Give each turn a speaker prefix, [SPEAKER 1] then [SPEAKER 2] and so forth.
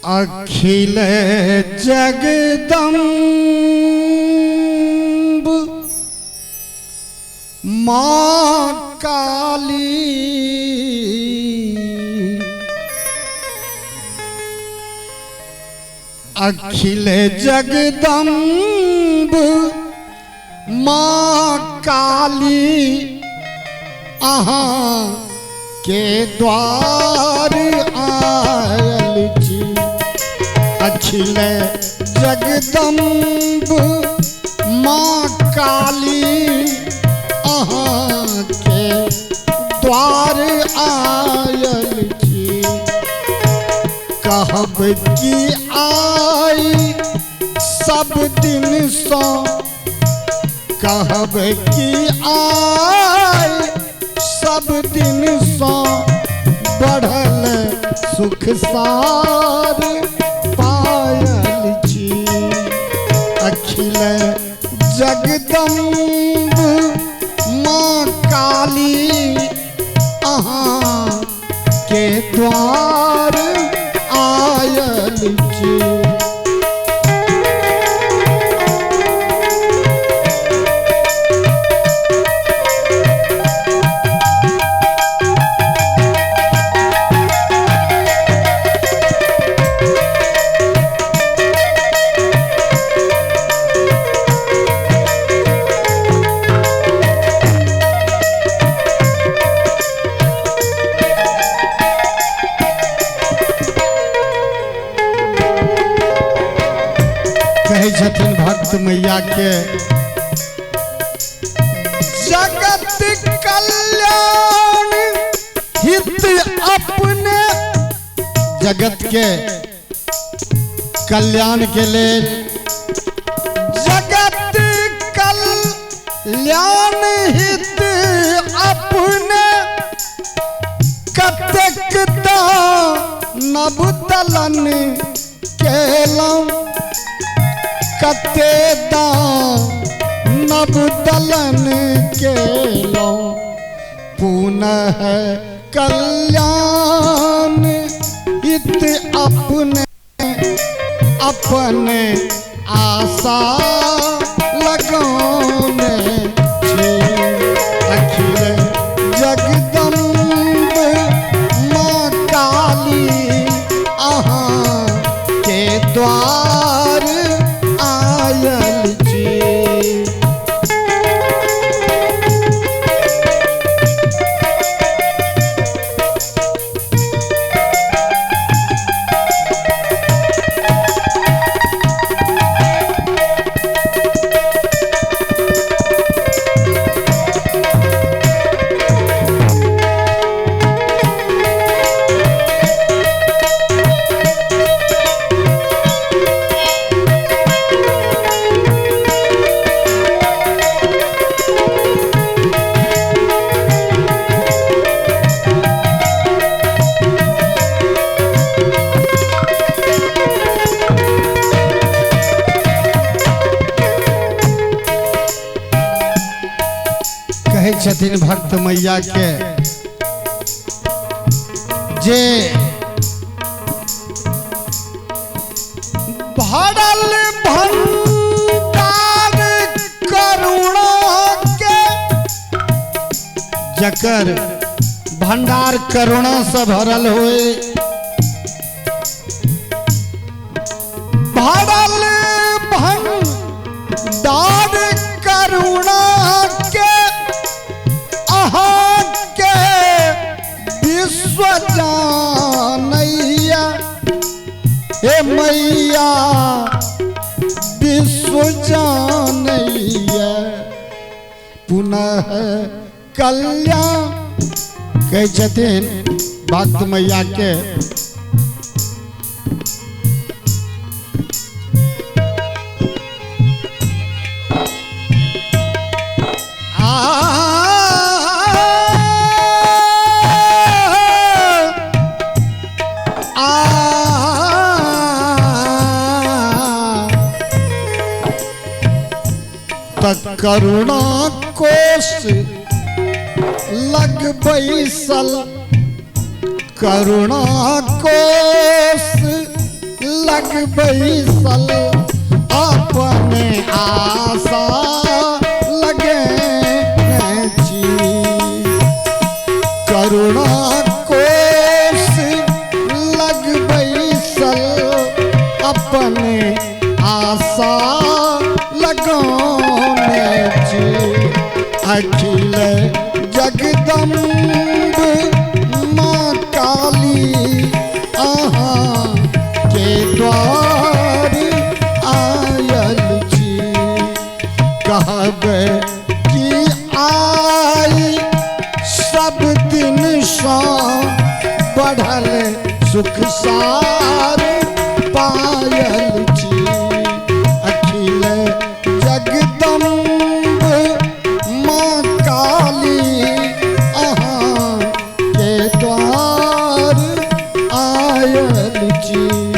[SPEAKER 1] अखिल जगदम्ब माँ काली अखिल जगदम्ब माँ काली अहाँ के द्वार आयल छी। अखिल जगदम्ब माँ काली अहाँ के द्वार आयल छी। कहब की आई सब दिन सो कहब की आई सब दिन सो बढ़ल सुख सार पायल छी। अखिल जगदम्ब माँ काली अहाँ के द्वार आयल छी। कहे छथिन भक्त मैया के जगत कल्याण हित अपने जगत के कल्याण के लेल जगत कल्याण हित अपने कतेक नव दलन केलम कते नव दलन केलो पुनः कल्याण हित अपने अपने आशा लगौने छी। अखिल जगदम्ब माँ काली अहाँ के द्वार आयल छी। कहे छथिन भक्त मैया के जे भरल भंडार करुणा के जकर भंडार करुणा से भरल होए भरल भंडार करुणा के अहाँ के विश्व जानैया हे मैया विश्व जानैया पुनः कल्याण कहे छथिन भक्त मैया के करुणा कोश लग बैसल करुणा कोश लग बैसल अपने आशा लगे छी करुणा कोष लग बैसल अपने आशा लगोने छी अखिल जगदम्ब माँ काली अहाँ के द्वार आयल छी कहबे कि आई सब दिन सा बढ़ल सुख सार पायल छी अखिल जगदम्ब माँ काली अहाँ के द्वार आयल छी।